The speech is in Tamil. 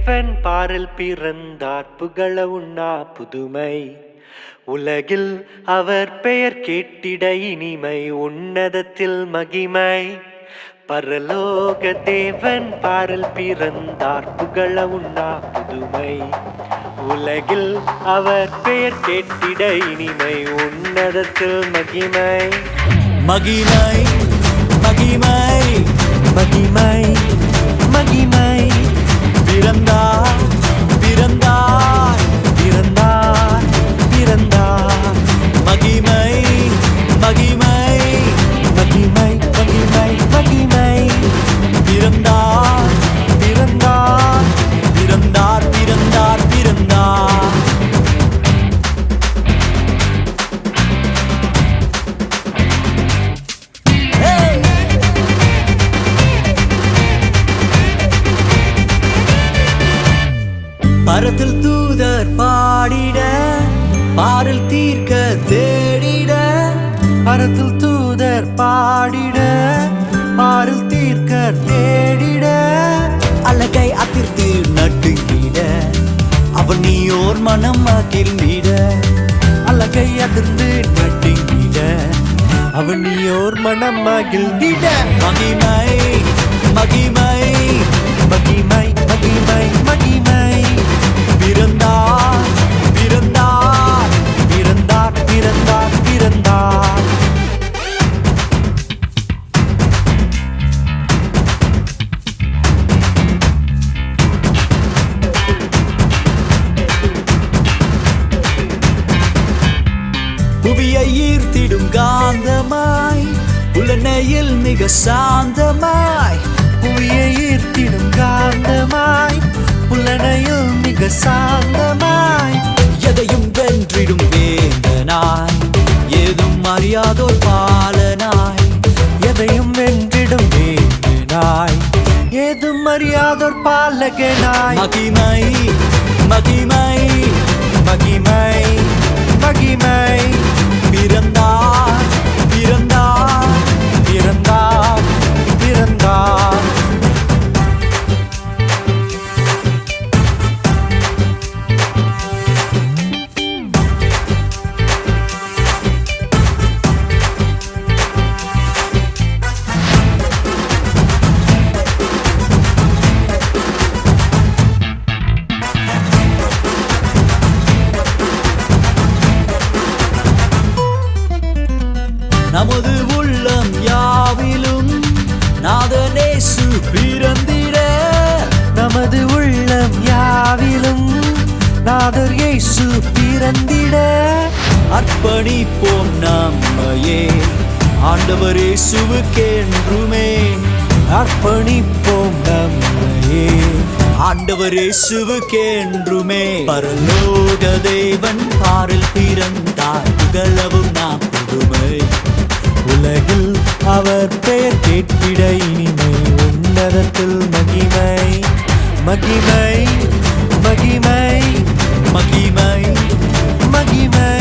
தேவன் பாரில் பிறந்தார் புகழ உண்ணா புதுமை உலகில் அவர் பெயர் கேட்டிட இனிமை உன்னதத்தில் மகிமை பரலோக தேவன் பாரில் பிறந்தார் புகழ உண்ணா புதுமை உலகில் அவர் பெயர் கேட்டிட இனிமை உன்னதத்தில் மகிமை மகிமை மகிமை மகிமை மகிமை பிறந்தார் பிறந்தார் பிறந்தார் பிறந்தார் மகிமை மகிமை மகிமை மகிமை மகிமை பிறந்தார் பிறந்தார் பிறந்தார் பிறந்தார் பிறந்தார் பரத்தில் தூதர் பாடிட பாரில் தீர்க்க தேடிட பரத்தில் தூதர் பாடிட பாரில் தீர்க்க தேடிட அழகை அதிர்த்து நட்டுங்கிட அவன் நீயோர் மனம் மகிழ்ந்திட அழகை அதிர்ந்து நட்டுங்கிட அவன் நீயோர் மனம் மகிழ்ந்திட மகிமை மகிமை மகிமை மகிமை மகிமை பிறந்தார் பிறந்தார் பிறந்தார் பிறந்தார் பிறந்தார் புவியை ஈர்த்திடும் காந்தமாய் புலனையில் மிக சாந்தமாய் புவியை ஈர்த்திடும் காந்தமாய் புலனையில் மிக சாந்தமாய் எதையும் வென்றிடும் வேந்தனாய் ஏதும் அறியாதோர் பாலனாய் எதையும் வென்றிடும் வேந்தனாய் ஏதும் அறியாதோர் பாலகனாய் மகிமை மகிமை மகிமை மகிமை பிறந்தார் பிறந்தார் பிறந்தார் பிறந்தார் நமது உள்ளம் யாவிலும் நாதனேசு பிறந்திட நமது உள்ளம் யாவிலும் நாதர் இயேசு பிறந்திட அர்ப்பணிப்போம் நம்மையே ஆண்டவர் இயேசுவுக்கென்றுமே அர்ப்பணிப்போம் நம்மையே ஆண்டவர் இயேசுவுக்கென்றுமே பரலோக தேவன் பாரில் பிறந்தார் புகழவும் நாம் புதுமை உலகில் அவர் பெயர் கேட்டிட இனிமை உன்னதத்தில் மகிமை மகிமை மகிமை மகிமை மகிமை